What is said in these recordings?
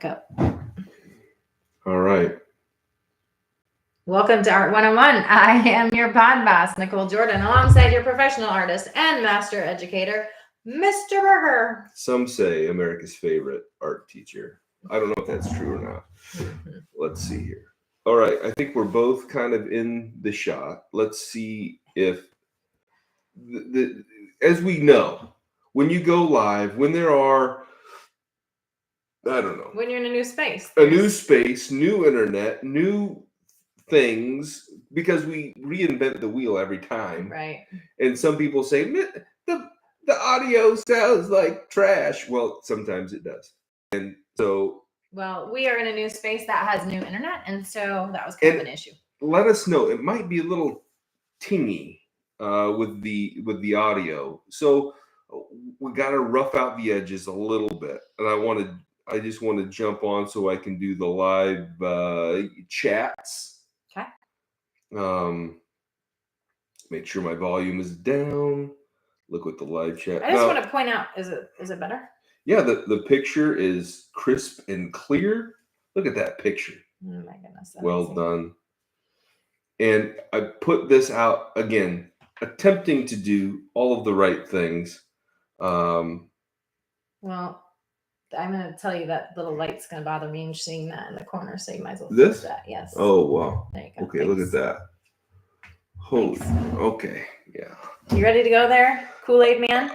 up. All right. Welcome to Art 101. I am your pod boss, Nicole Jordan, alongside your professional artist and master educator, Mr. Berger. Some say America's favorite art teacher. I don't know if that's true or not. Let's see here. All right. I think we're both kind of in the shot. Let's see if, as we know, when you go live, when there are, I don't know. When you're in a new space. A new space, new internet, new things, because we reinvent the wheel every time. Right. And some people say, the audio sounds like trash. Well, sometimes it does. And so... Well, we are in a new space that has new internet, and so that was kind of an issue. Let us know. It might be a little tingy with the audio. So we got to rough out the edges a little bit. And I just want to jump on so I can do the live chats. Okay. Make sure my volume is down. Look what the live chat. I just want to point out, is it better? Yeah, the picture is crisp and clear. Look at that picture. Oh my goodness. Well done. And I put this out again, attempting to do all of the right things. Well, I'm going to tell you that little light's going to bother me and seeing that in the corner, so you might as well fix that. Yes. Oh, wow. There you go. Okay, Look at that. Holy. Okay, yeah. You ready to go there, Kool-Aid man?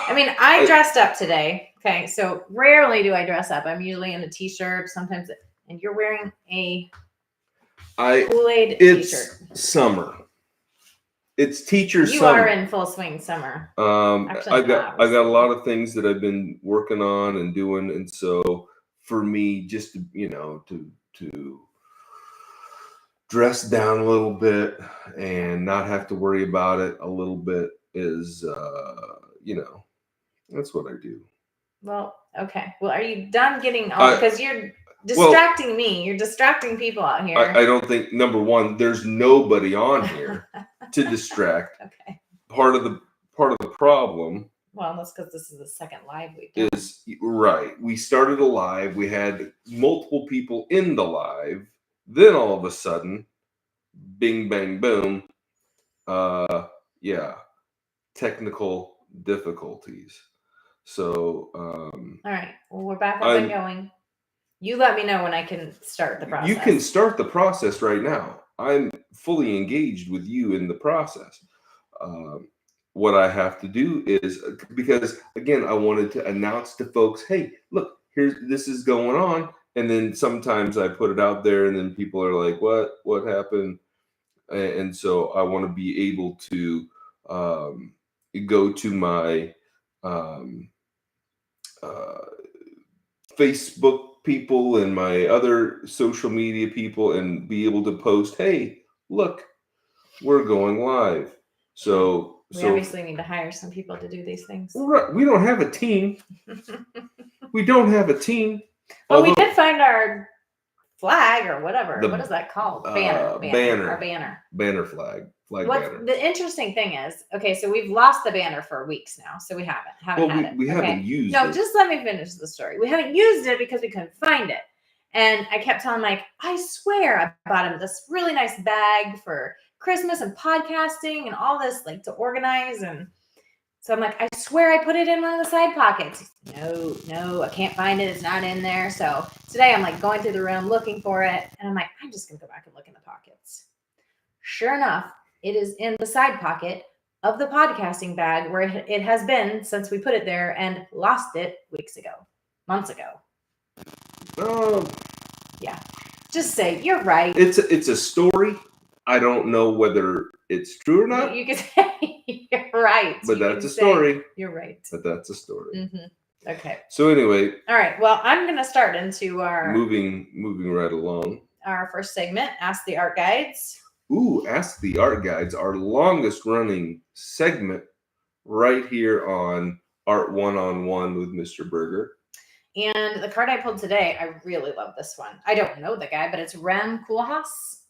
I mean, I dressed up today. Okay, so rarely do I dress up. I'm usually in a t-shirt, sometimes, and you're wearing a Kool-Aid t-shirt. It's summer. It's teacher you summer. You are in full swing summer. Actually, I've got a lot of things that I've been working on and doing, and so for me, just to dress down a little bit and not have to worry about it a little bit is, that's what I do. Well, okay. Well, are you done getting on? Because you're distracting me. You're distracting people out here. I don't think, number one, there's nobody on here to distract. Okay. Part of the problem. Well, that's because this is the second live week. Is right. We started a live. We had multiple people in the live. Then all of a sudden, bing, bang, boom. Technical difficulties. So, all right. Well, we're back up and going. You let me know when I can start the process. You can start the process right now. I'm fully engaged with you in the process. What I have to do is, because again, I wanted to announce to folks, hey, look, this is going on. And then sometimes I put it out there and then people are like, what happened? And so I want to be able to go to my Facebook people and my other social media people and be able to post, hey, look, we're going live. So we obviously need to hire some people to do these things. We don't have a team. We don't have a team. Well, we did find our flag or whatever. What is that called? Banner. Our banner. Banner flag. Banner. The interesting thing is, okay, so we've lost the banner for weeks now, so we haven't had it. We haven't used it. No, just let me finish the story. We haven't used it because we couldn't find it. And I kept telling Mike, I swear I bought him this really nice bag for Christmas and podcasting and all this, like, to organize. And so I'm like, I swear I put it in one of the side pockets. No, I can't find it. It's not in there. So today I'm like going through the room looking for it. And I'm like, I'm just going to go back and look in the pockets. Sure enough, it is in the side pocket of the podcasting bag where it has been since we put it there and lost it months ago. Yeah. Just say, you're right. It's a story. I don't know whether it's true or not. You could say you're right. But that's a story. You're right. But that's a story. Mm-hmm. Okay. So anyway. All right. Well, I'm going to start into our... Moving right along. Our first segment, Ask the Art Guides. Ooh, Ask the Art Guides. Our longest running segment right here on Art One-on-One with Mr. Berger. And the card I pulled today, I really love this one. I don't know the guy, but it's Rem Koolhaas.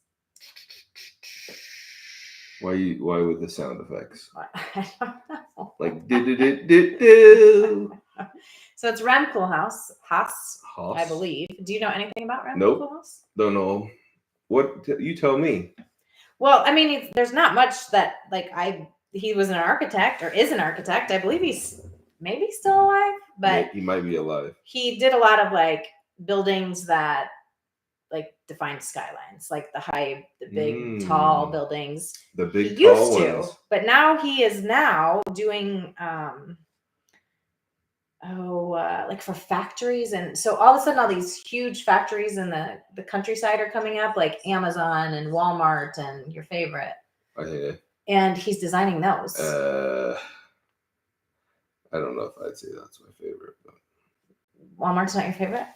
Why with the sound effects? I don't know. Like do. So it's Rem Koolhaas, Haas. I believe. Do you know anything about Rem Nope. Koolhaas? Don't know. What you tell me? Well, I mean, there's not much that he was an architect or is an architect. I believe he's maybe still alive, but he might be alive. He did a lot of like buildings that like defined skylines, like the big tall buildings. The big he tall used ones. to, but now he is doing like for factories, and so all of a sudden all these huge factories in the countryside are coming up, like Amazon and Walmart and your favorite. Okay. And he's designing those. I don't know if I'd say that's my favorite. But... Walmart's not your favorite?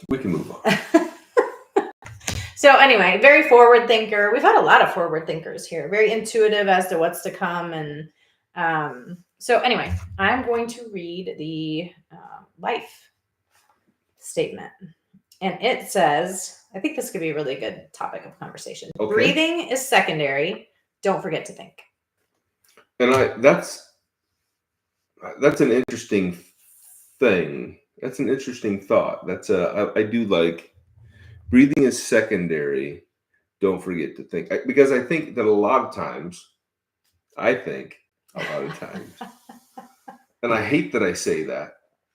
We can move on. So anyway, very forward thinker. We've had a lot of forward thinkers here. Very intuitive as to what's to come. And so anyway, I'm going to read the life statement. And it says, I think this could be a really good topic of conversation. Okay. Breathing is secondary. Don't forget to think. And that's an interesting thing. That's an interesting thought. I do like breathing is secondary. Don't forget to think. Because I think that a lot of times, and I hate that I say that.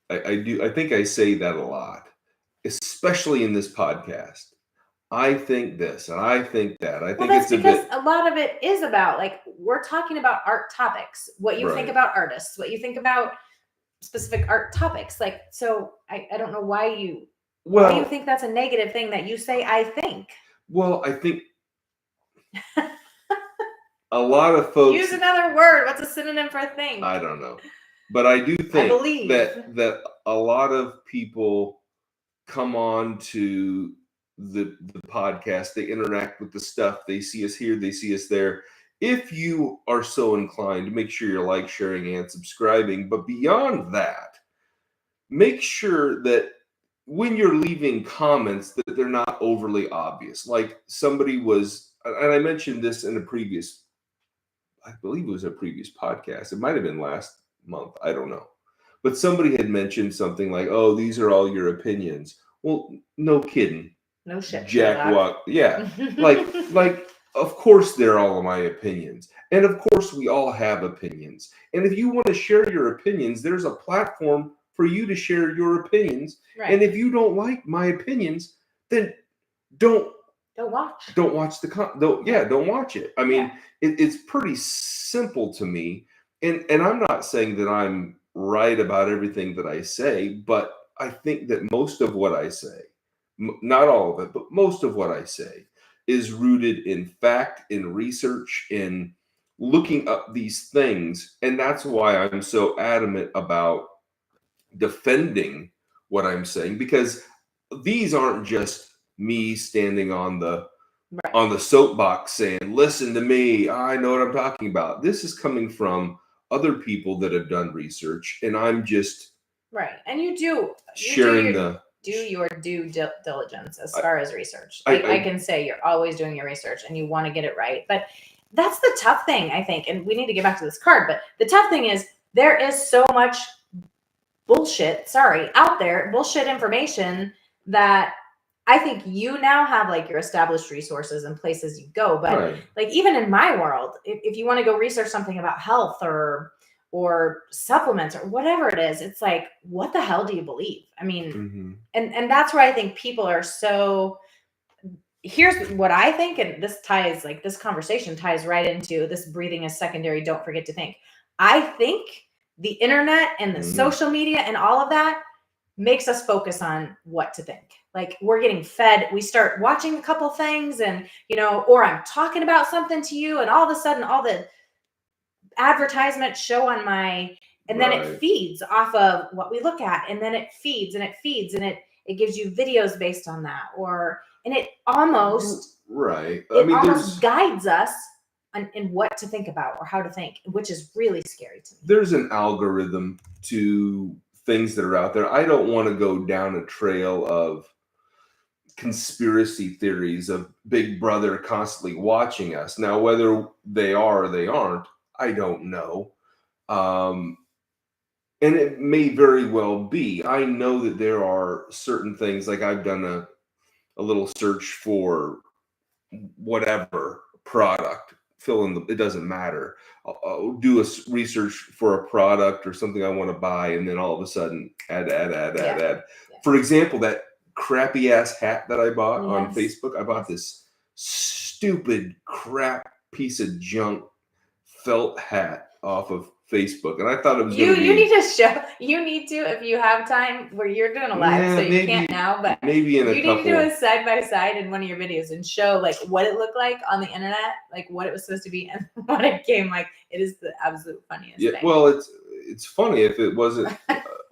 I do. I think I say that a lot, especially in this podcast. I think this and I think that. I think it's because a lot of it is about, like, we're talking about art topics, what you think about artists, what you think about specific art topics. Like, so I don't know why you think that's a negative thing that you say, I think. Well, I think a lot of folks use another word. What's a synonym for think? I don't know. But I do think that a lot of people come on to the podcast, they interact with the stuff, they see us here, they see us there. If you are so inclined, make sure you're like, sharing, and subscribing. But beyond that, make sure that when you're leaving comments that they're not overly obvious. Like somebody was, and I mentioned this in I believe it was a previous podcast. It might have been last month. I don't know. But somebody had mentioned something like, oh, these are all your opinions. Well, no kidding. No shit. Jack walk. Yeah. like, of course they're all of my opinions. And of course we all have opinions. And if you want to share your opinions, there's a platform for you to share your opinions. Right. And if you don't like my opinions, then don't watch. Don't watch don't watch it. I mean, it's pretty simple to me. And I'm not saying that I'm right about everything that I say, but I think that most of what I say, not all of it, but most of what I say is rooted in fact, in research, in looking up these things. And that's why I'm so adamant about defending what I'm saying, because these aren't just me standing on the soapbox saying, listen to me, I know what I'm talking about. This is coming from other people that have done research, and I'm just and you do your due diligence as far as research. I can say you're always doing your research and you want to get it right. But that's the tough thing, I think, and we need to get back to this card. But the tough thing is there is so much bullshit out there, bullshit information, that I think you now have like your established resources and places you go. But like, even in my world, if you want to go research something about health or supplements or whatever it is, it's like, what the hell do you believe? I mean, and that's where I think people are so, here's what I think. And this conversation ties right into this breathing is secondary. Don't forget to think. I think the internet and the social media and all of that makes us focus on what to think. Like, we're getting fed. We start watching a couple things and, or I'm talking about something to you, and all of a sudden all the advertisements show on and then it feeds off of what we look at. And then it feeds and it feeds and it gives you videos based on that, and it almost, almost guides us in what to think about or how to think, which is really scary to me. There's an algorithm to things that are out there. I don't want to go down a trail of conspiracy theories of Big Brother constantly watching us. Now, whether they are or they aren't, I don't know. And it may very well be. I know that there are certain things, like I've done a little search for whatever product, fill in the, it doesn't matter. I'll do research for a product or something I want to buy, and then all of a sudden add. Yeah. For example, that crappy ass hat that I bought on Yes. Facebook, I bought this stupid crap piece of junk felt hat off of Facebook, and I thought it was going to You be. need to show. You need to, if you have time, where you're doing a live, Yeah, so you maybe- can't now. But maybe in you a need to do couple. a side by side in one of your videos and show like what it looked like on the internet, like what it was supposed to be, and what it came like. It is the absolute funniest Yeah, thing. well, it's funny if it wasn't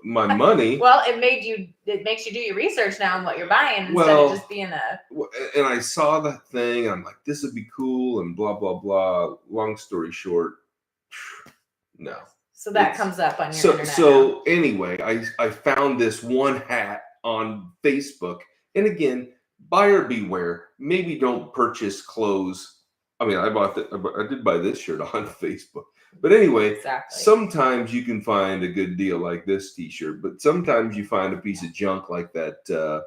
my money. Well, it makes you do your research now on what you're buying instead Well, of just being a. And I saw that thing, and I'm like, this would be cool, and blah blah blah. Long story short, no. So that It's- comes up on your internet. So anyway, I found this one hat on Facebook, and again, buyer beware. Maybe don't purchase clothes. I mean, I did buy this shirt on Facebook, but anyway, Exactly. sometimes you can find a good deal like this T-shirt, but sometimes you find a piece of junk like that. That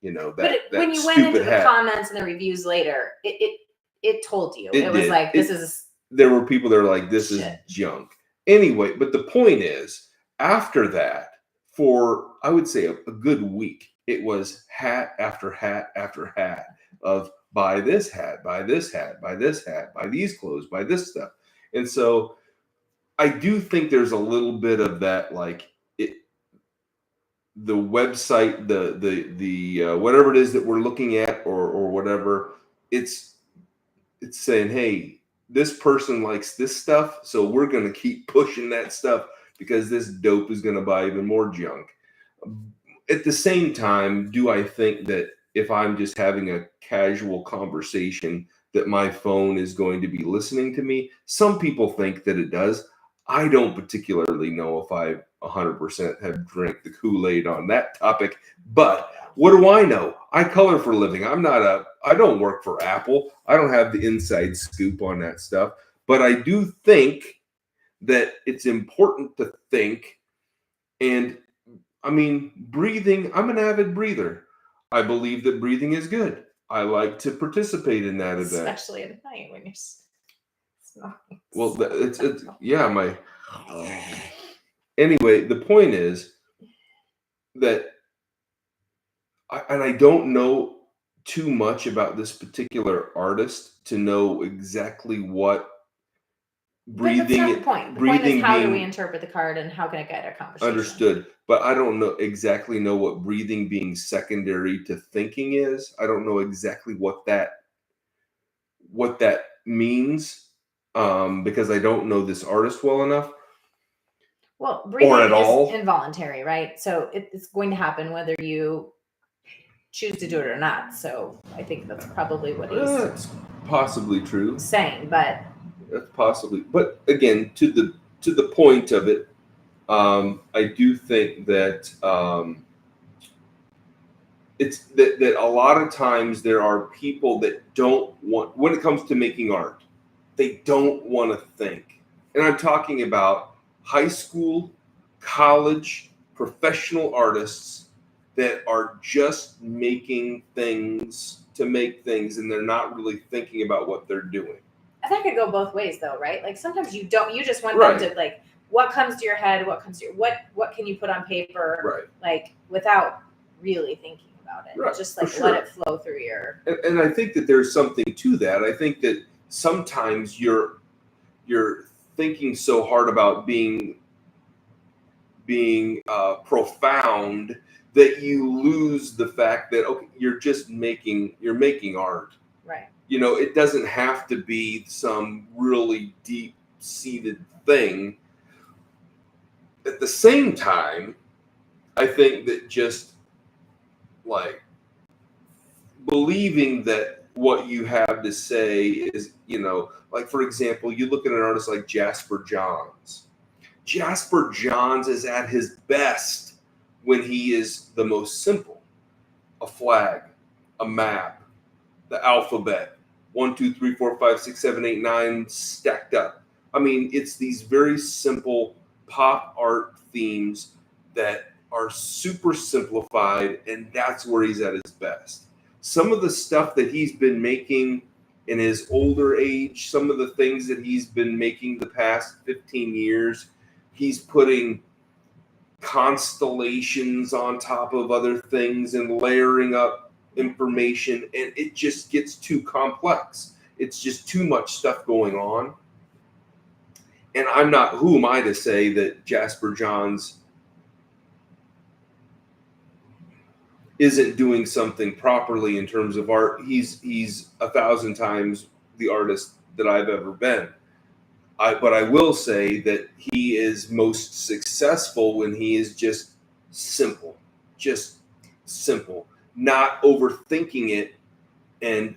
when you went stupid into the hat. comments and the reviews later, it told you. It It was did. like, this is There were people that were like, this is shit. junk. Anyway, but the point is, after that, for I would say a good week, it was hat after hat after hat of buy this hat, buy this hat, buy this hat, buy these clothes, buy this stuff. And so I do think there's a little bit of that, like the website, the whatever it is that we're looking at, or whatever, it's saying, hey, this person likes this stuff, so we're going to keep pushing that stuff because this dope is going to buy even more junk. At the same time, do I think that if I'm just having a casual conversation that my phone is going to be listening to me? Some people think that it does. I don't particularly know if I 100% have drank the Kool-Aid on that topic, but what do I know? I color for a living. I don't work for Apple. I don't have the inside scoop on that stuff, but I do think that it's important to think. And I mean, breathing, I'm an avid breather. I believe that breathing is good. I like to participate in that event. Especially at night when you're snoring. Well, it's yeah, anyway, the point is that I don't know too much about this particular artist to know exactly what breathing. But that's not the point. The breathing point is, how do we being interpret the card and how can it guide our conversation? understood, but I don't know what breathing being secondary to thinking is. I don't know exactly what that means, because I don't know this artist well enough. Well, breathing Or at is all. involuntary, right? So it's going to happen whether you choose to do it or not. So I think that's probably what he's That's possibly true. saying. But That's possibly, but again, to the point of it, I do think that it's that a lot of times there are people that don't want, when it comes to making art, they don't want to think. And I'm talking about high school, college, professional artists that are just making things to make things, and they're not really thinking about what they're doing. that could go both ways, though, right? Like sometimes you just want Right. them to like, what comes to your head, what can you put on paper, Right. like without really thinking about it. Right, Just for like sure. let it flow through your. And I think that there's something to that. I think that sometimes you're thinking so hard about being profound that you lose the fact that, okay, you're making art. Right. You know, it doesn't have to be some really deep-seated thing. At the same time, I think that just like believing that what you have to say is, like, for example, you look at an artist like Jasper Johns. Jasper Johns is at his best when he is the most simple. A flag, a map, the alphabet, 1, 2, 3, 4, 5, 6, 7, 8, 9 stacked up. I mean, it's these very simple pop art themes that are super simplified, and that's where he's at his best. Some of the stuff that he's been making in his older age, some of the things that he's been making the past 15 years, he's putting constellations on top of other things and layering up information, and it just gets too complex. It's just too much stuff going on. And who am I to say that Jasper Johns isn't doing something properly in terms of art? He's 1,000 times the artist that I've ever been. But I will say that he is most successful when he is just simple, not overthinking it and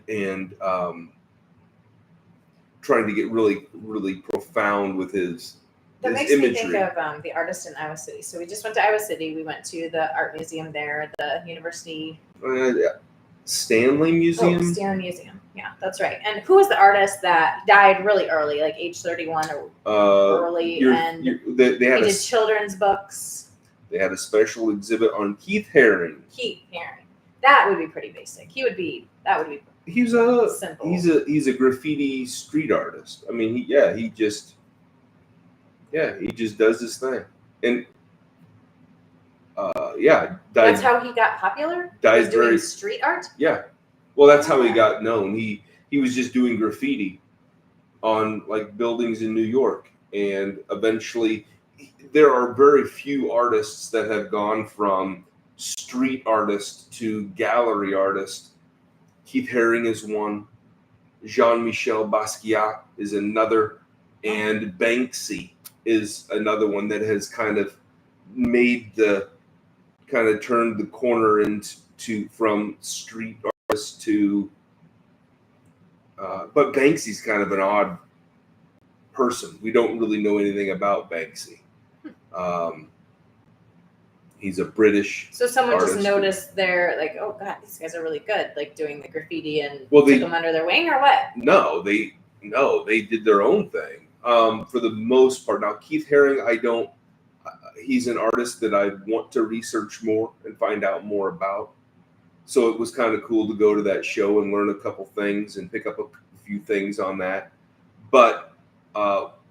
trying to get really, really profound with his That makes imagery. me think of the artist in Iowa City. So we just went to Iowa City. We went to the art museum there, the university. Stanley Museum? Oh, Stanley Museum. Yeah, that's right. And who was the artist that died really early, like age 31 or early? They had did children's books. They had a special exhibit on Keith Haring. Keith Haring. That would be pretty basic. That would be simple. He's a graffiti street artist. I mean, he just does this thing. And died. That's how he got popular? Died doing street art? Yeah. Well, that's how he got known. He was just doing graffiti on like buildings in New York, and eventually there are very few artists that have gone from street artist to gallery artist. Keith Haring is one. Jean-Michel Basquiat is another, and Banksy is another one that has kind of turned the corner into from street artist to but Banksy's kind of an odd person. We don't really know anything about Banksy. He's a British So someone artist. just noticed they're like, oh God, these guys are really good, like doing the graffiti and took them under their wing, or what? No, they did their own thing. For the most part. Now Keith Haring, he's an artist that I want to research more and find out more about. So it was kind of cool to go to that show and learn a couple things and pick up a few things on that. But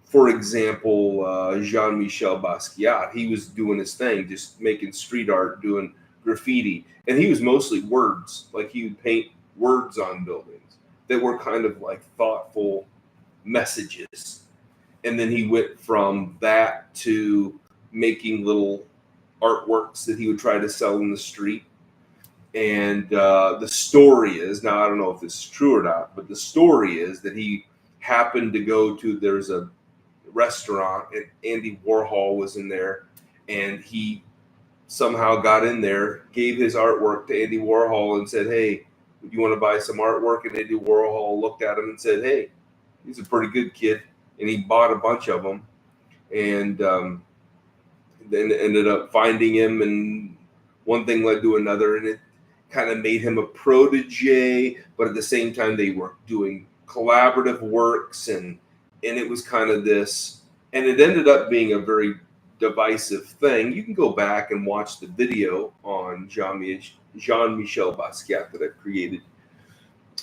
for example, Jean-Michel Basquiat, he was doing his thing, just making street art, doing graffiti. And he was mostly words. Like he would paint words on buildings that were kind of like thoughtful messages. And then he went from that to making little artworks that he would try to sell in the street. And the story is, now I don't know if this is true or not, but the story is that he happened to go to, there's a restaurant and Andy Warhol was in there, and he somehow got in there, gave his artwork to Andy Warhol and said, hey, do you want to buy some artwork? And Andy Warhol looked at him and said, hey, he's a pretty good kid. And he bought a bunch of them, and then ended up finding him, and one thing led to another, and it kind of made him a protege, but at the same time they were doing collaborative works, and it was kind of this, and it ended up being a very divisive thing. You can go back and watch the video on Jean-Michel Basquiat that I've created,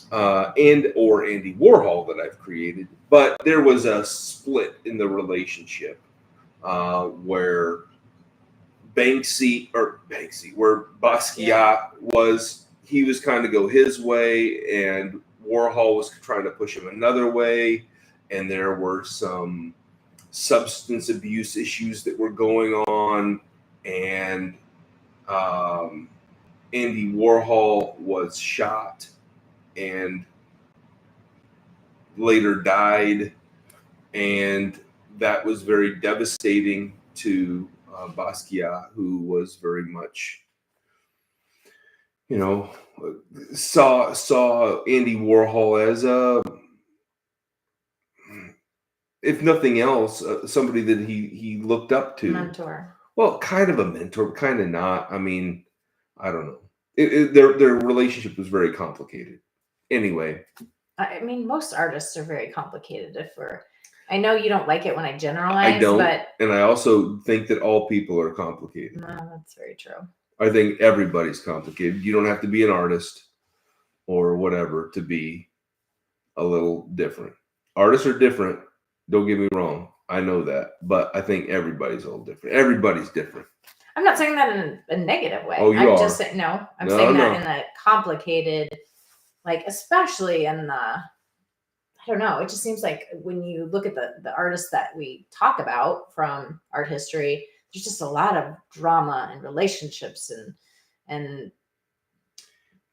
or Andy Warhol that I've created, but there was a split in the relationship where where Basquiat he was kind of go his way, and Warhol was trying to push him another way, and there were some substance abuse issues that were going on, and Andy Warhol was shot and later died, and that was very devastating to Basquiat, who was very much, saw Andy Warhol as if nothing else, somebody that he looked up to. Mentor. Well, kind of a mentor, kind of not. I mean, I don't know. Their relationship was very complicated. Anyway. I mean, most artists are very complicated. I know you don't like it when I generalize, I don't, but and I also think that all people are complicated. no, that's very true. I think everybody's complicated. You don't have to be an artist or whatever to be a little different. Artists are different. Don't get me wrong. I know that, but I think everybody's a little different. Everybody's different. I'm not saying that in a negative way. Oh, you I'm are. just saying I'm No, saying that no. in a complicated, like especially in the, I don't know. It just seems like when you look at the artists that we talk about from art history, there's just a lot of drama and relationships and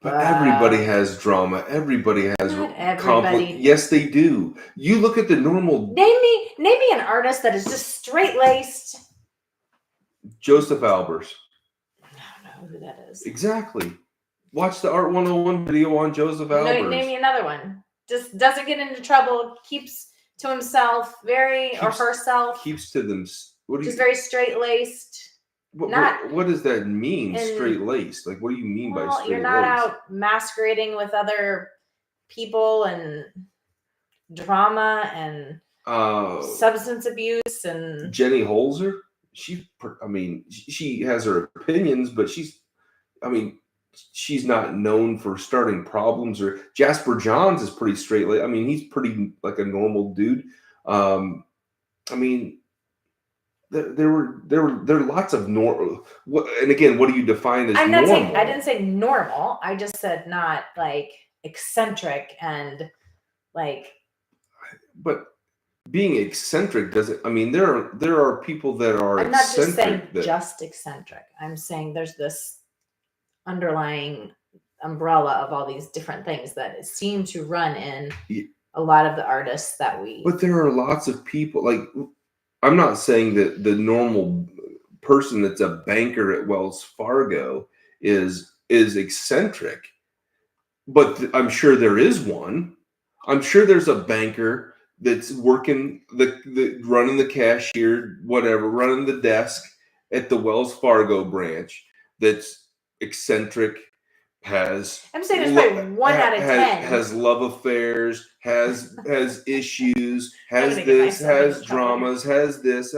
But everybody has drama. Everybody has not everybody. Yes, they do. You look at the normal Name me an artist that is just straight laced. Joseph Albers. I don't know who that is. Exactly. Watch the Art 101 video on Joseph Albers. Name me another one. Just doesn't get into trouble, keeps to himself, or herself. Keeps to them. Just very straight laced. What does that mean? Straight laced? Like, what do you mean by straight laced? You're not out masquerading with other people and drama and substance abuse and Jenny Holzer. She has her opinions, but she's not known for starting problems. Or Jasper Johns is pretty straight. I mean, he's pretty like a normal dude. There are lots of normal. And again, what do you define as normal? Saying, I didn't say normal. I just said not like eccentric and like. But being eccentric doesn't. I mean, there are people that are. I'm not just saying just eccentric. I'm saying there's this underlying umbrella of all these different things that seem to run in a lot of the artists that we. But there are lots of people like. I'm not saying that the normal person that's a banker at Wells Fargo is eccentric, but I'm sure there is one. I'm sure there's a banker that's working running the cashier, whatever, running the desk at the Wells Fargo branch that's eccentric, has. I'm saying there's probably 1 out of 10 has love affairs, has issues, has dramas, has this,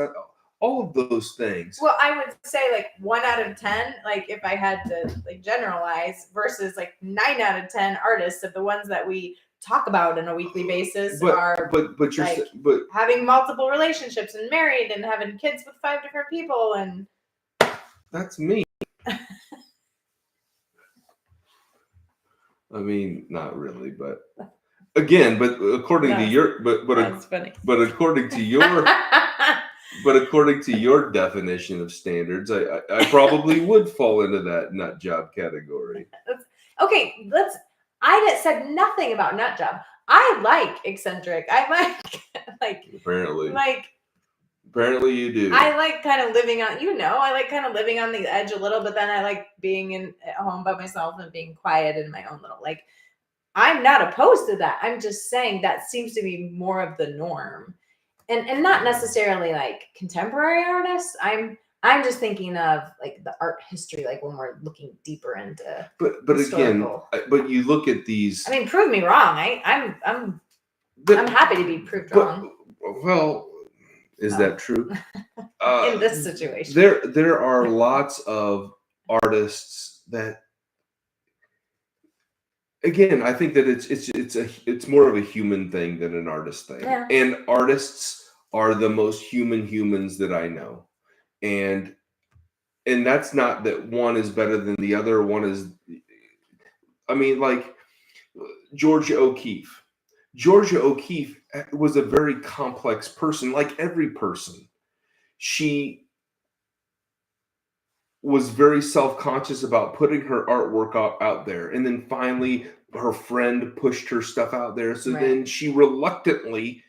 all of those things. Well, I would say like 1 out of 10, like if I had to like generalize, versus like 9 out of 10 artists of the ones that we talk about on a weekly basis are having multiple relationships and married and having kids with 5 different people, and that's me. I mean, not really, but again, but according to your, that's funny. But according to your, but according to your definition of standards, I probably would fall into that nut job category. Okay, I said nothing about nut job. I like eccentric. I like Apparently you do. I like kind of living on, I like kind of living on the edge a little, but then I like being at home by myself and being quiet in my own little, like, I'm not opposed to that. I'm just saying that seems to be more of the norm, and not necessarily like contemporary artists. I'm just thinking of like the art history, like when we're looking deeper into. But again, but you look at these. I mean, prove me wrong. I'm happy to be proved wrong. Well. Is that true? In this situation, there are lots of artists that, again, I think that it's more of a human thing than an artist thing. Yeah. And artists are the most human humans that I know, and that's not that one is better than the other. One is, I mean, like Georgia O'Keeffe. Georgia O'Keeffe was a very complex person, like every person. She was very self-conscious about putting her artwork out there. And then finally, her friend pushed her stuff out there. So then she reluctantly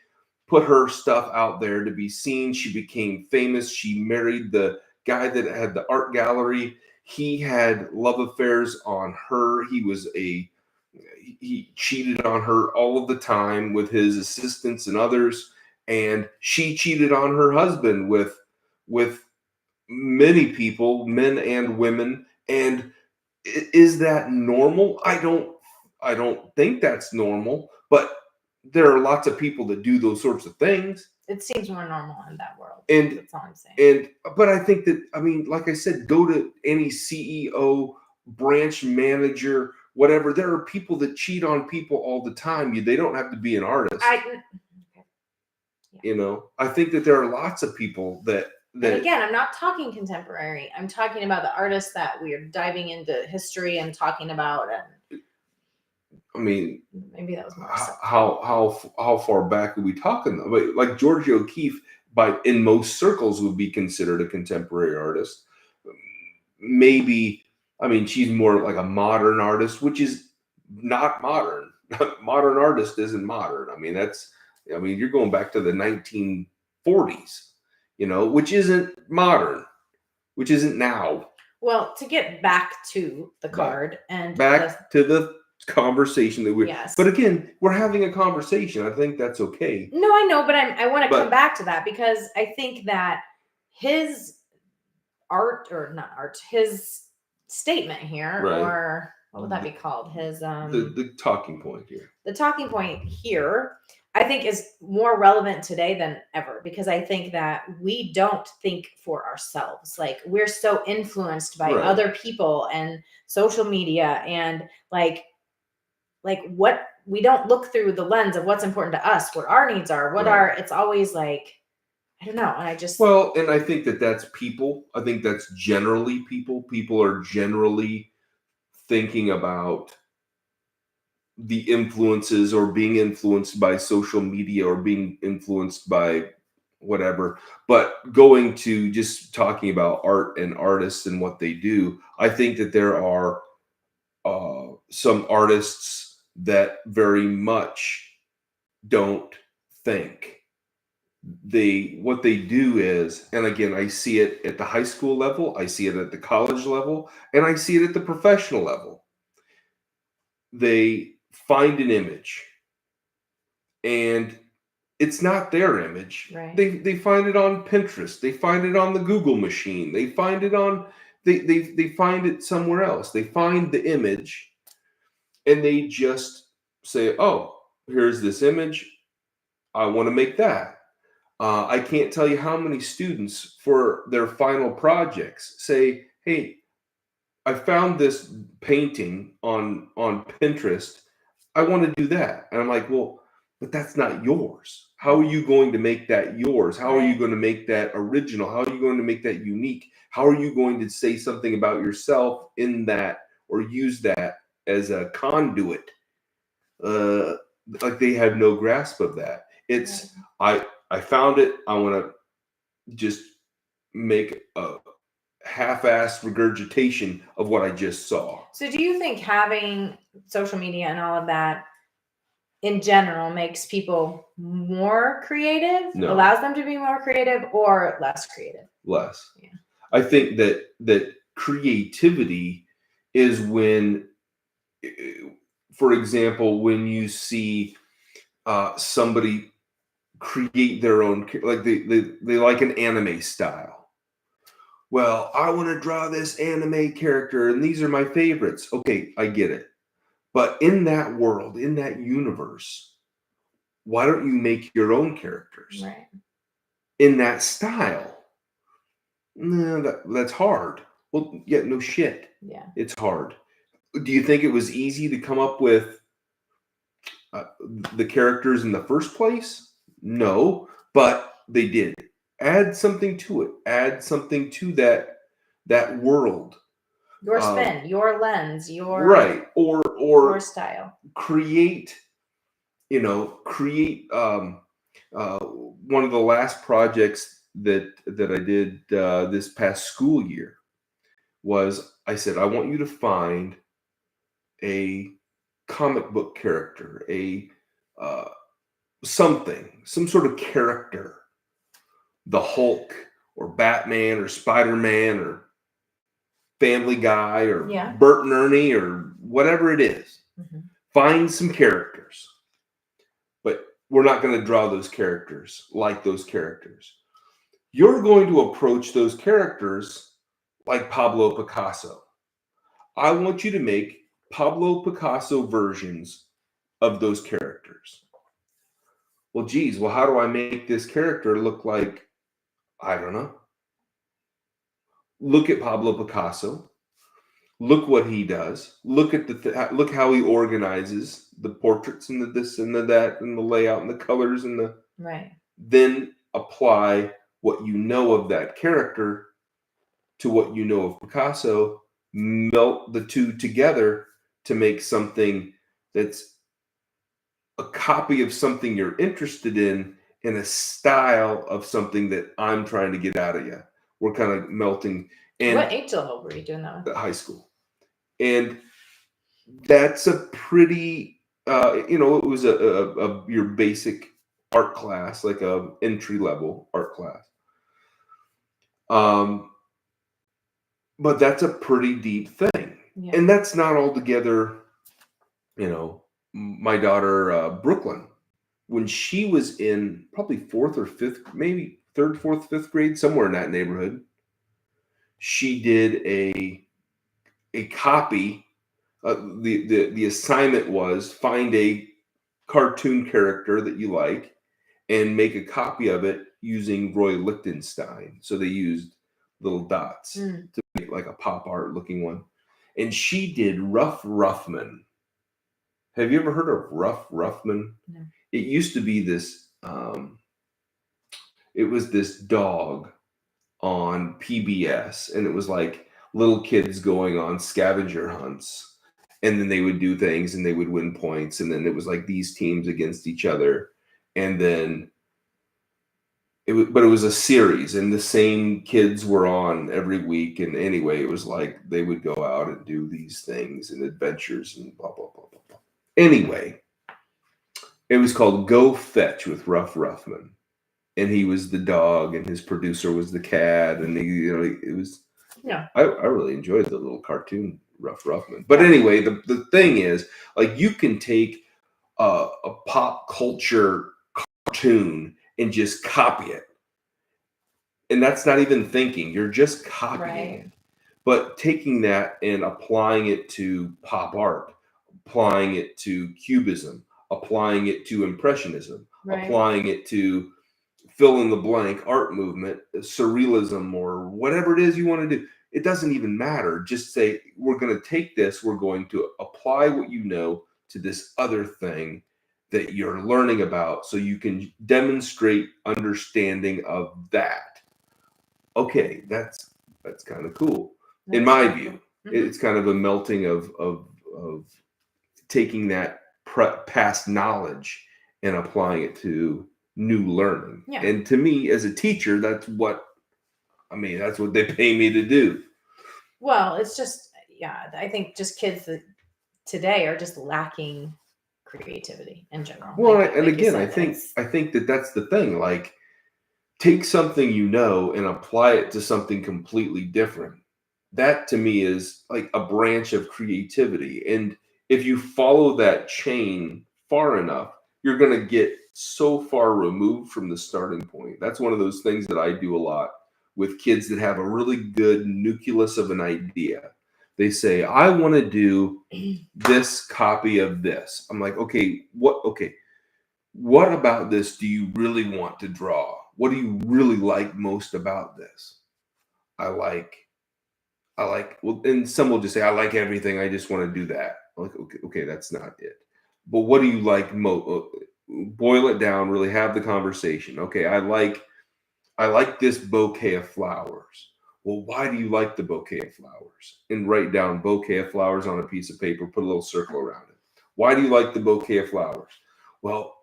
put her stuff out there to be seen. She became famous. She married the guy that had the art gallery. He had love affairs on her. He cheated on her all of the time with his assistants and others, and she cheated on her husband with many people, men and women. And is that normal? I don't think that's normal, but there are lots of people that do those sorts of things. it seems more normal in that world. And that's all I'm saying. But I think that, I mean, like I said, go to any CEO, branch manager, whatever. There are people that cheat on people all the time. They don't have to be an artist. You know, I think that there are lots of people that. And again, I'm not talking contemporary. I'm talking about the artists that we are diving into history and talking about. And I mean, maybe that was more how far back are we talking? Like Georgia O'Keeffe, in most circles, would be considered a contemporary artist. Maybe, I mean, she's more like a modern artist, which is not modern. Modern artist isn't modern. I mean, you're going back to the 1940s. You know, which isn't modern, which isn't now. Well, to get back to the card and to the conversation that we're. Yes. But again, we're having a conversation. I think that's okay. No, I know, but I want to come back to that because I think that his his statement here, right. or what would that be called? His the talking point here. The talking point here, I think, is more relevant today than ever because I think that we don't think for ourselves. Like, we're so influenced by other people and social media and like what we don't look through the lens of what's important to us, what our needs are, it's always like, I don't know. And and I think that's people. I think that's generally people. People are generally thinking about the influences or being influenced by social media or being influenced by whatever. But going to just talking about art and artists and what they do, I think that there are some artists that very much don't think. What they do is, and again, I see it at the high school level, I see it at the college level, and I see it at the professional level. They find an image and it's not their image. Right. They find it on Pinterest. They find it on the Google machine. They find it on they find it somewhere else. They find the image and they just say, "Oh, here's this image. I want to make that." I can't tell you how many students for their final projects say, "Hey, I found this painting on Pinterest. I want to do that." And I'm like, "Well, but that's not yours. How are you going to make that yours? How are you going to make that original? How are you going to make that unique? How are you going to say something about yourself in that or use that as a conduit?" Like they have no grasp of that. It's I found it. I want to just make a half-assed regurgitation of what I just saw. So do you think having social media and all of that in general makes people more creative, allows them to be more creative, or less creative? Less. Yeah. I think that creativity is when, for example, when you see somebody create their own, like they like an anime style. Well, I want to draw this anime character and these are my favorites. Okay, I get it. But in that world, in that universe, why don't you make your own characters? Right. In that style? No, that's hard. Well, yeah, no shit. Yeah. It's hard. Do you think it was easy to come up with the characters in the first place? No, but they did. Add something to it. Add something to that world. Your spin, your lens, your or your style. Create one of the last projects that I did this past school year was I said, I want you to find a comic book character, some sort of character, the Hulk or Batman or Spider-Man or Family Guy or Bert and Ernie or whatever it is. Mm-hmm. Find some characters, but we're not going to draw those characters like those characters. You're going to approach those characters like Pablo Picasso. I want you to make Pablo Picasso versions of those characters. well, geez, well, how do I make this character look like, I don't know. Look at Pablo Picasso. Look what he does. Look at look how he organizes the portraits and the this and the that and the layout and the colors and the. Right. Then apply what you know of that character to what you know of Picasso. Melt the two together to make something that's a copy of something you're interested in a style of something that I'm trying to get out of you. We're kind of melting. And What age level were you doing that with? high school. And that's a pretty, it was a your basic art class, like a entry level art class. But that's a pretty deep thing. Yeah. And that's not altogether, my daughter, Brooklyn, when she was in probably fourth or fifth, maybe third, fourth, fifth grade, somewhere in that neighborhood, she did a copy. The assignment was find a cartoon character that you like and make a copy of it using Roy Lichtenstein. So they used little dots to make like a pop art looking one. And she did Rough Ruffman. Have you ever heard of Rough Ruffman? No. It used to be this, it was this dog on PBS, and it was like little kids going on scavenger hunts, and then they would do things and they would win points, and then it was like these teams against each other, and then it was a series, and the same kids were on every week, and anyway, it was like they would go out and do these things and adventures and blah blah blah blah blah. Anyway, it was called Go Fetch with Rough Ruffman. And he was the dog, and his producer was the cat, and it was. Yeah. I really enjoyed the little cartoon Rough Ruffman. But anyway, the thing is, like, you can take a pop culture cartoon and just copy it, and that's not even thinking; you're just copying it. But taking that and applying it to pop art, applying it to cubism, applying it to impressionism, applying it to fill in the blank art movement, surrealism, or whatever it is you want to do. It doesn't even matter. Just say, we're going to take this, we're going to apply what you know to this other thing that you're learning about so you can demonstrate understanding of that. Okay, that's kind of cool. In my view, it's kind of a melting of taking that past knowledge and applying it to new learning. Yeah. And to me, as a teacher, that's what they pay me to do. Well, it's just, I think just kids that today are just lacking creativity in general. Well, and again, I think that's the thing. Like, take something and apply it to something completely different. That to me is like a branch of creativity. And if you follow that chain far enough, you're going to get so far removed from the starting point. That's one of those things that I do a lot with kids that have a really good nucleus of an idea. They say, I want to do this copy of this. I'm like, okay, what about this do you really want to draw? What do you really like most about this? I like, well, and some will just say, I like everything. I just want to do that. I'm like, okay, that's not it. But what do you like most? Boil it down, really have the conversation. Okay, I like this bouquet of flowers. Well, why do you like the bouquet of flowers? And write down bouquet of flowers on a piece of paper, put a little circle around it. Why do you like the bouquet of flowers? Well,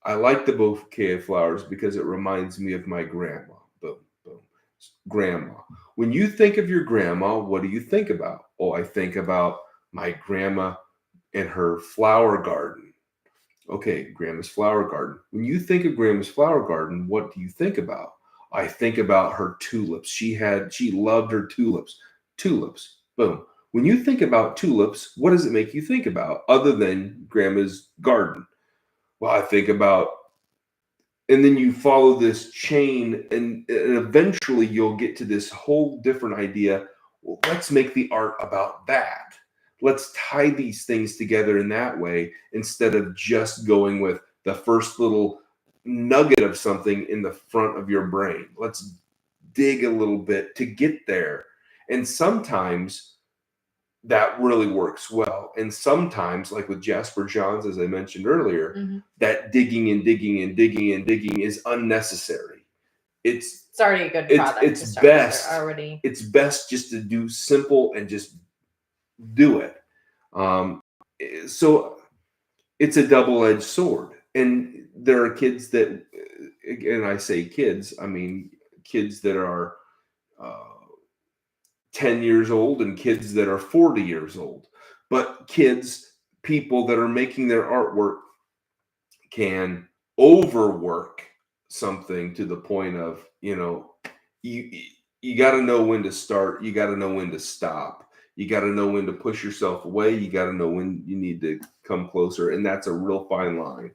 I like the bouquet of flowers because it reminds me of my grandma. Boom, boom. Grandma. When you think of your grandma, what do you think about? Oh, I think about my grandma and her flower garden. Okay, grandma's flower garden. When you think of grandma's flower garden, what do you think about? I think about her tulips. She loved her tulips. Tulips. Boom. When you think about tulips, what does it make you think about other than grandma's garden? Well, I think about, and then you follow this chain, and eventually you'll get to this whole different idea. Well, let's make the art about that. Let's tie these things together in that way instead of just going with the first little nugget of something in the front of your brain. Let's dig a little bit to get there. And sometimes that really works well. And sometimes, like with Jasper Johns, as I mentioned earlier, Mhm. that digging and digging and digging and digging is unnecessary. It's already a good product. it's to start with. best. They're already. It's best just to do simple and just do it. So it's a double-edged sword. And there are kids that, and I say kids, I mean kids that are 10 years old and kids that are 40 years old. But people that are making their artwork can overwork something to the point of, you got to know when to start, you got to know when to stop, you got to know when to push yourself away, you got to know when you need to come closer, and that's a real fine line.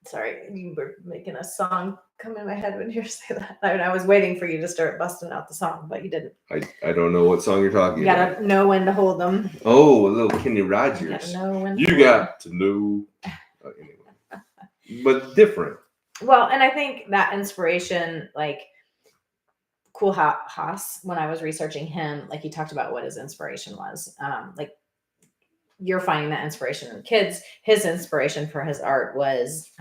Sorry, you were making a song come in my head when you say that. I was waiting for you to start busting out the song, but you didn't. I don't know what song you're talking You about. gotta know when to hold them. Oh, a little Kenny Rogers. You gotta know when. You got to know. Anyway. But different. Well, and I think that inspiration, like Kool Haas, when I was researching him, like he talked about what his inspiration was. Like you're finding that inspiration in kids. His inspiration for his art was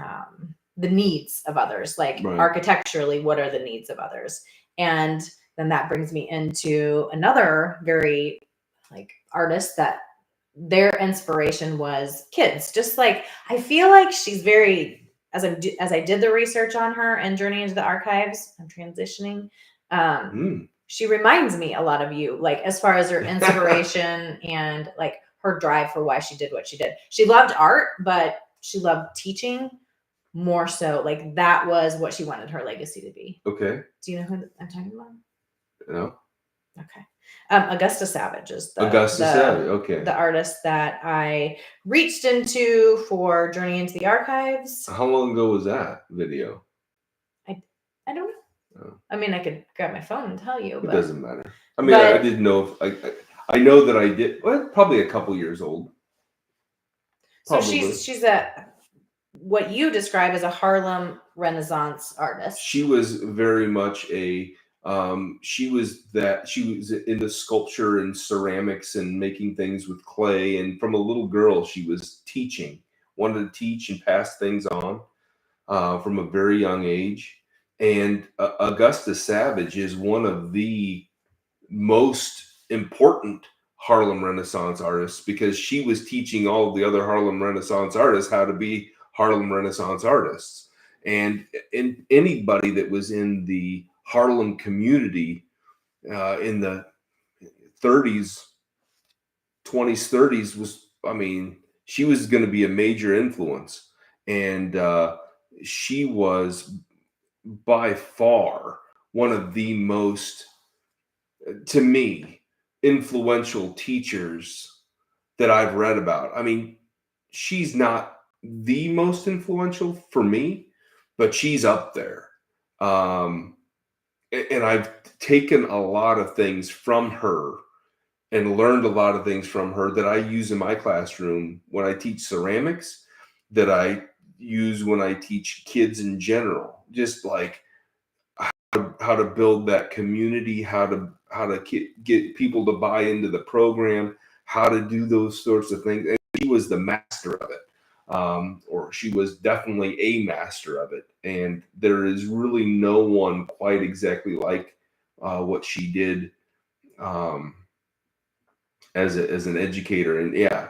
the needs of others, like Right. Architecturally, what are the needs of others? And then that brings me into another very like artist that their inspiration was kids. Just like I feel like she's very, as I did the research on her and Journey into the Archives, I'm transitioning. She reminds me a lot of you, like as far as her inspiration and like her drive for why she did what she did. She loved art, but she loved teaching more so. Like that was what she wanted her legacy to be. Okay. Do you know who I'm talking about? No. Okay. Augusta Savage is the artist that I reached into for Journey into the Archives. How long ago was that video? I don't know. Oh. I mean, I could grab my phone and tell you. It doesn't matter. I mean, I didn't know if I know that I did. Well, probably a couple years old. Probably. So she's what you describe as a Harlem Renaissance artist. She was very much she was into sculpture and ceramics and making things with clay. And from a little girl, she was wanted to teach and pass things on from a very young age. And Augusta Savage is one of the most important Harlem Renaissance artists because she was teaching all of the other Harlem Renaissance artists how to be Harlem Renaissance artists. And anybody that was in the Harlem community in the 30s, 20s, 30s was, I mean, she was going to be a major influence. And she was by far one of the most, to me, influential teachers that I've read about. I mean, she's not the most influential for me, but she's up there. And I've taken a lot of things from her and learned a lot of things from her that I use in my classroom when I teach ceramics, that I use when I teach kids in general, just like how to build that community, how to get people to buy into the program, how to do those sorts of things. And she was the master of it, or she was definitely a master of it. And there is really no one quite exactly like what she did as an educator. And yeah,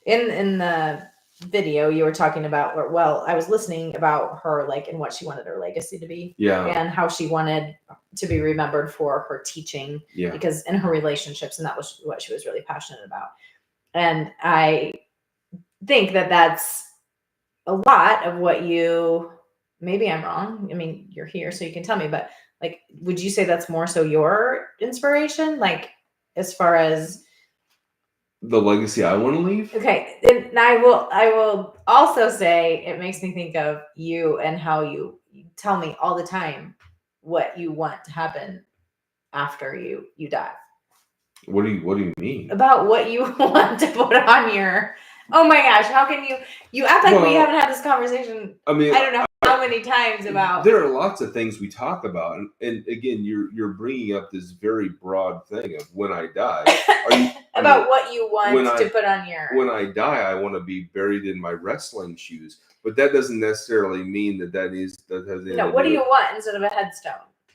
in the video you were talking about, well, I was listening about her, like, and what she wanted her legacy to be, and how she wanted to be remembered for her teaching, because in her relationships, and that was what she was really passionate about. And I think that that's a lot of what you, maybe I'm wrong, I mean, you're here so you can tell me, but like, would you say that's more so your inspiration, like as far as the legacy I want to leave? Okay, and I will also say it makes me think of you and how you tell me all the time what you want to happen after you die. What do you mean? About what you want to put on your Oh my gosh, how can you act like we Well, haven't had this conversation? I mean, I don't know how many times about there are lots of things we talk about, and again, you're bringing up this very broad thing of when I die. about what you when want I- to put on your. When I die, I want to be buried in my wrestling shoes, but that doesn't necessarily mean that has anything to What do do you with- want instead of a headstone?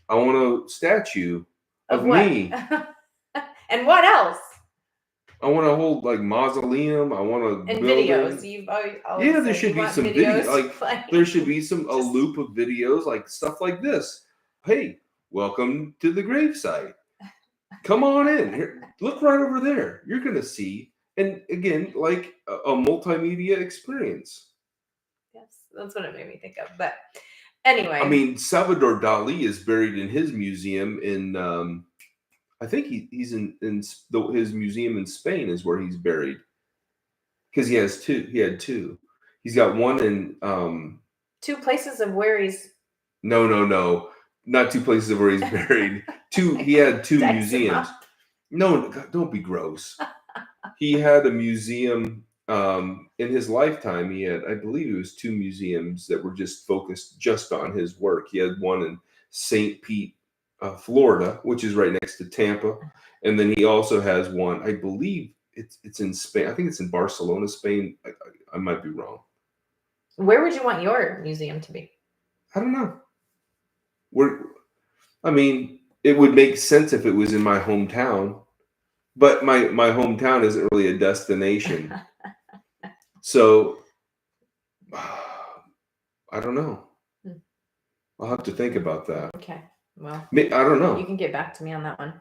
I want a statue of what? me. And what else? I want a whole like mausoleum. I want a And building. videos. You've always Yeah, there said should you be want some videos. video. Like there should be a loop of videos, like stuff like this. Hey, welcome to the gravesite. Come on in. Here, look right over there. You're gonna see, and again, like a multimedia experience. Yes, that's what it made me think of. But anyway, I mean, Salvador Dali is buried in his museum in. I think he's in his museum in Spain is where he's buried. Because he has two. He had two. He's got one in. two places of where he's. No. Not two places of where he's buried. He had two museums. No, don't be gross. He had a museum in his lifetime. He had, I believe it was two museums that were just focused just on his work. He had one in St. Pete, Florida, which is right next to Tampa. And then he also has one, I believe it's in Spain. I think it's in Barcelona, Spain. I might be wrong. Where would you want your museum to be? I don't know. I mean, it would make sense if it was in my hometown, but my hometown isn't really a destination. So I don't know. I'll have to think about that. Okay. Well, I don't know. You can get back to me on that one.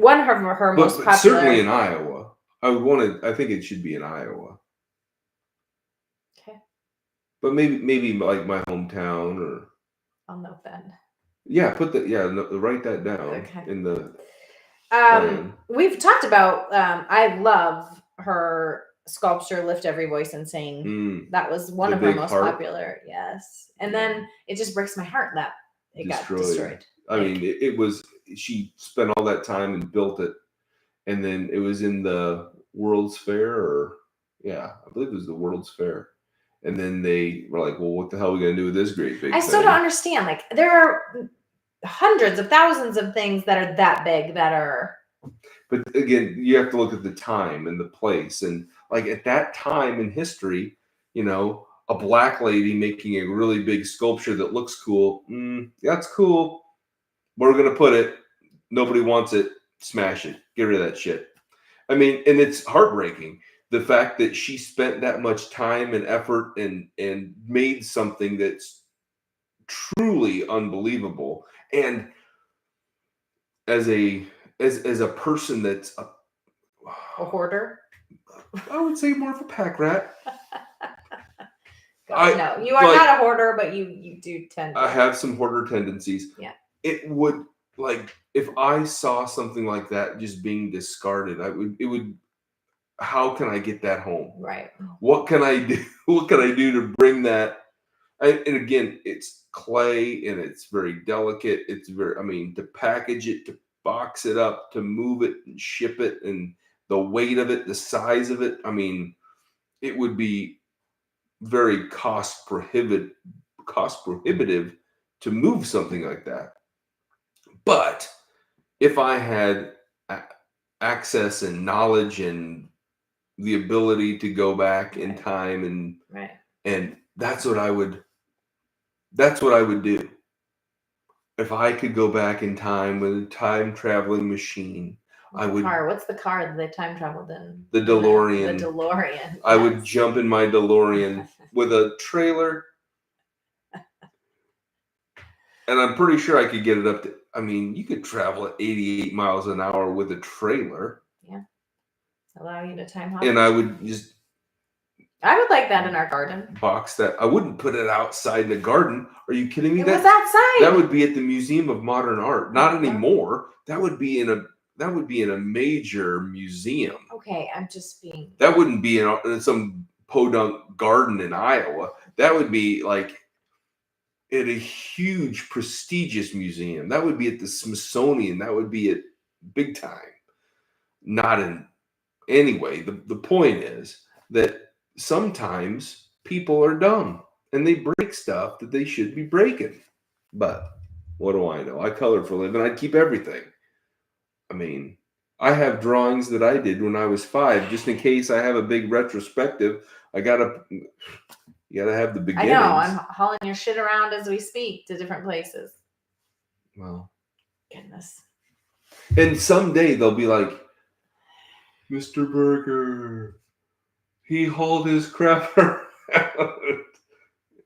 One of her most popular. Certainly in Iowa. I think it should be in Iowa. Okay. But maybe like my hometown or. I'll note that. Yeah, write that down in the. We've talked about. I love her sculpture, "Lift Every Voice and Sing." That was one of her most popular. Yes, and then it just breaks my heart that it got destroyed. I mean, it was. She spent all that time and built it, and then it was in the World's Fair, I believe it was the World's Fair. And then they were like, well, what the hell are we going to do with this great big thing? I still don't understand. Like, there are hundreds of thousands of things that are that big that are. But again, you have to look at the time and the place. And like at that time in history, a black lady making a really big sculpture that looks cool. That's cool. Where we're going to put it. Nobody wants it. Smash it. Get rid of that shit. I mean, and it's heartbreaking. The fact that she spent that much time and effort and made something that's truly unbelievable. And as a person that's a hoarder, I would say more of a pack rat. No, you are not a hoarder, but you do tend. I have some hoarder tendencies. Yeah. It would if I saw something like that just being discarded, it would. How can I get that home? Right. What can I do? What can I do to bring that? And again, it's clay and it's very delicate. It's to package it, to box it up, to move it and ship it, and the weight of it, the size of it. I mean, it would be very cost prohibitive to move something like that. But if I had access and knowledge and the ability to go back in time and that's what I would do. If I could go back in time with a time traveling machine, What's the car that they time traveled in? The DeLorean. The DeLorean. I would jump in my DeLorean with a trailer. And I'm pretty sure I could get it up to, you could travel at 88 miles an hour with a trailer. Yeah. Allow you to time hop. And I would like that in our garden. Box that. I wouldn't put it outside in the garden. Are you kidding me? It was outside. That would be at the Museum of Modern Art. Not anymore. That would be in a major museum. Okay, I'm just being. That wouldn't be in some podunk garden in Iowa. That would be like at a huge, prestigious museum. That would be at the Smithsonian. That would be at big time. Not in anyway, the point is that sometimes people are dumb and they break stuff that they should be breaking. But what do I know? I color for a living. I keep everything. I mean, I have drawings that I did when I was 5, just in case I have a big retrospective. You gotta have the I beginnings. know. I'm hauling your shit around as we speak to different places. Well, Goodness. and someday they'll be like, Mr. Berger, he hauled his crap around.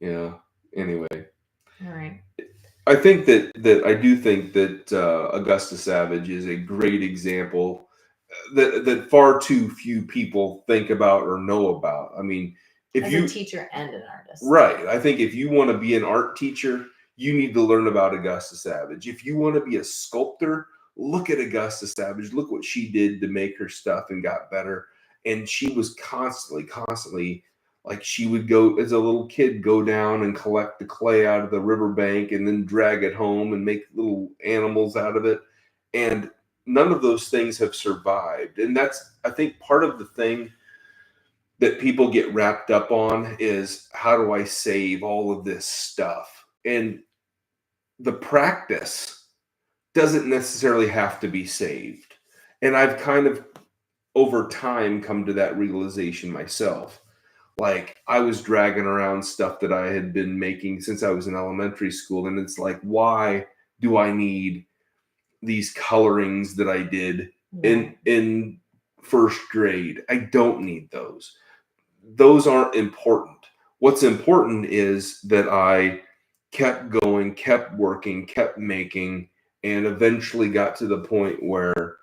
Yeah. Anyway, All right. I think that I do think that Augusta Savage is a great example that far too few people think about or know about. I mean, if As you a teacher and an artist. right, I think if you want to be an art teacher, you need to learn about Augusta Savage. If you want to be a sculptor, look at Augusta Savage. Look what she did to make her stuff and got better. And she was constantly like she would go as a little kid, go down and collect the clay out of the riverbank and then drag it home and make little animals out of it. And none of those things have survived. And that's, I think, part of the thing that people get wrapped up on is, how do I save all of this stuff? And the practice doesn't necessarily have to be saved. And I've kind of over time come to that realization myself. Like, I was dragging around stuff that I had been making since I was in elementary school. And it's like, why do I need these colorings that I did in first grade? I don't need those. Those aren't important. What's important is that I kept going, kept working, kept making, and eventually got to the point where,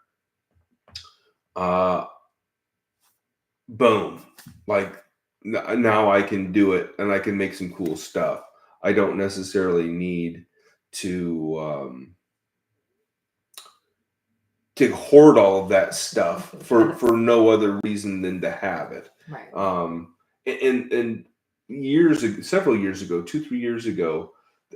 boom, like now I can do it and I can make some cool stuff. I don't necessarily need to hoard all of that stuff for no other reason than to have it. Right. And several years ago, 2-3 years ago,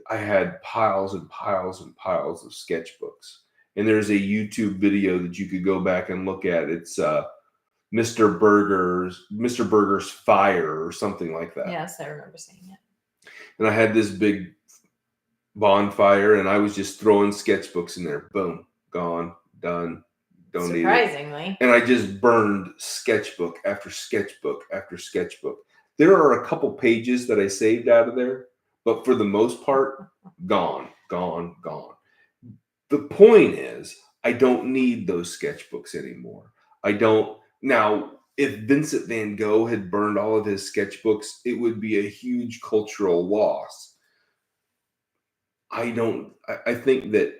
I had piles and piles and piles of sketchbooks. And there's a YouTube video that you could go back and look at. It's Mr. Burger's Fire or something like that. Yes, I remember seeing it. And I had this big bonfire, and I was just throwing sketchbooks in there. Boom, gone, done. Don't need it. Surprisingly. And I just burned sketchbook after sketchbook after sketchbook. There are a couple pages that I saved out of there, but for the most part, gone. The point is, I don't need those sketchbooks anymore. I don't. Now, if Vincent van Gogh had burned all of his sketchbooks, it would be a huge cultural loss. I think that,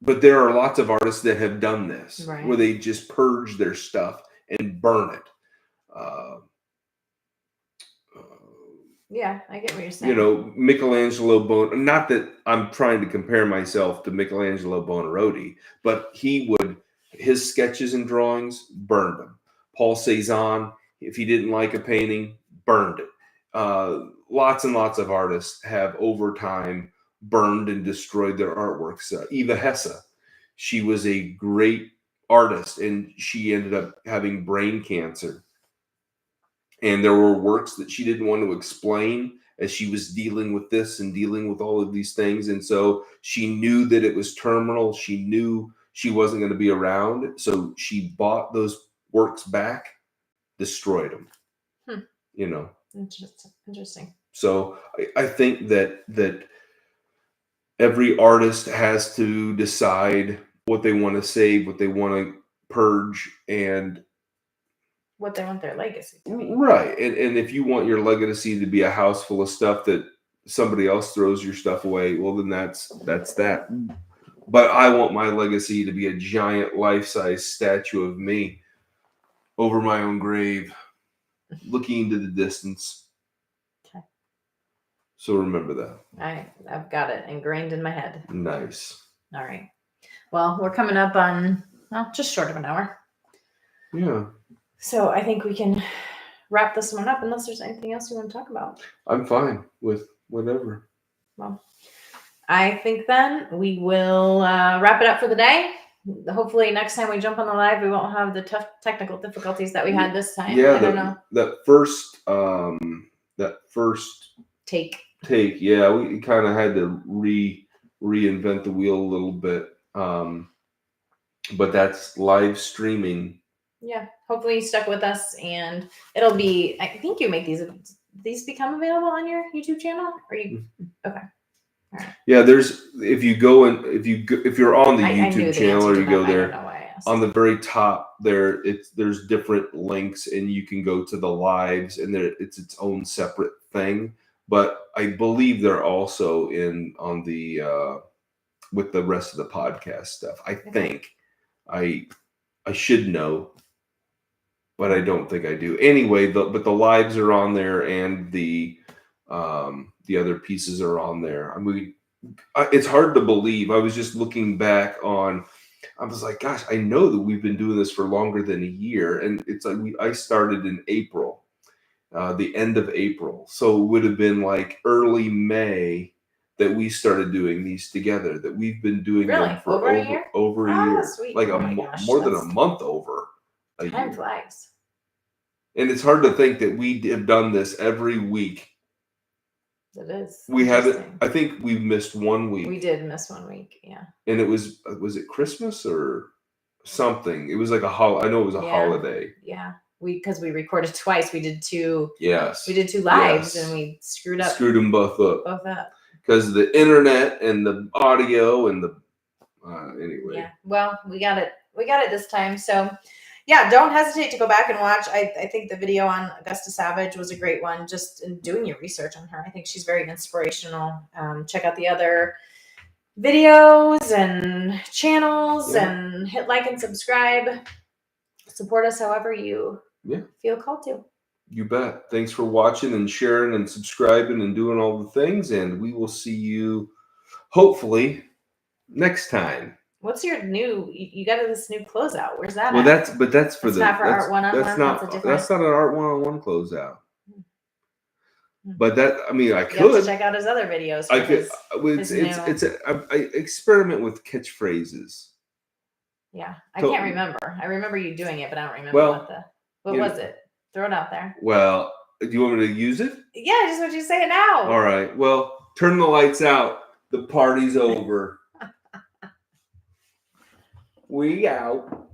but there are lots of artists that have done this, right, where they just purge their stuff and burn it. Yeah, I get what you're saying. You know, Michelangelo not that I'm trying to compare myself to Michelangelo Buonarroti, but his sketches and drawings, burned them. Paul Cézanne, if he didn't like a painting, burned it. Lots and lots of artists have over time burned and destroyed their artworks. Eva Hesse, she was a great artist, and she ended up having brain cancer. And there were works that she didn't want to explain as she was dealing with this and dealing with all of these things. And so she knew that it was terminal. She knew she wasn't going to be around. So she bought those works back, destroyed them. You know. Interesting. So I think that every artist has to decide what they want to save, what they want to purge, and what they want their legacy to be. Right. And if you want your legacy to be a house full of stuff that somebody else throws your stuff away, well, then that's that. But I want my legacy to be a giant life-size statue of me over my own grave, looking into the distance. Okay. So remember that. I've got it ingrained in my head. Nice. All right. Well, we're coming up on, just short of an hour. Yeah. So I think we can wrap this one up unless there's anything else you want to talk about. I'm fine with whatever. Well, I think then we will wrap it up for the day. hopefully next time we jump on the live, we won't have the tough technical difficulties that we had this time. Yeah, I don't know. that first Take. yeah, we kind of had to reinvent the wheel a little bit. But that's live streaming. Yeah, hopefully you stuck with us, and it'll be. I think you make these become available on your YouTube channel, or you? Okay. All right. Yeah, there's if you go and if you're on the YouTube channel or you go there, I don't know why I asked. On the very top there's different links, and you can go to the lives, and it's its own separate thing. But I believe they're also on the with the rest of the podcast stuff. I think I should know, but I don't think I do. Anyway, but the lives are on there, and the other pieces are on there. I mean, it's hard to believe. I was just looking back on. I was like, gosh, I know that we've been doing this for longer than a year, and it's like I started in April, the end of April, so it would have been like early May that we started doing these together. That we've been doing them for over a year, Sweet. Like more than a month over. Time flies. And it's hard to think that we have done this every week. It is. We haven't. I think we missed 1 week. We did miss 1 week. Yeah. And it was it Christmas or something? It was like I know it was a holiday. Yeah. Because we recorded twice. We did two. Yes. We did two lives, and we screwed them both up. Because the internet and the audio and the anyway. Yeah. Well, we got it. We got it this time. So. Yeah, don't hesitate to go back and watch. I think the video on Augusta Savage was a great one, just in doing your research on her. I think she's very inspirational. Check out the other videos and channels and hit like and subscribe. Support us however you feel called to. You bet. Thanks for watching and sharing and subscribing and doing all the things. And we will see you hopefully next time. What's your new? You got this new closeout. Where's that? Well, that's for Art One-on-One. That's not an Art One-on-One closeout. But I could have to check out his other videos. I could. I experiment with catchphrases. Yeah, I can't remember. I remember you doing it, but I don't remember what was it. Throw it out there. Well, do you want me to use it? Yeah, I just want you to say it now. All right. Well, turn the lights out. The party's over. We out.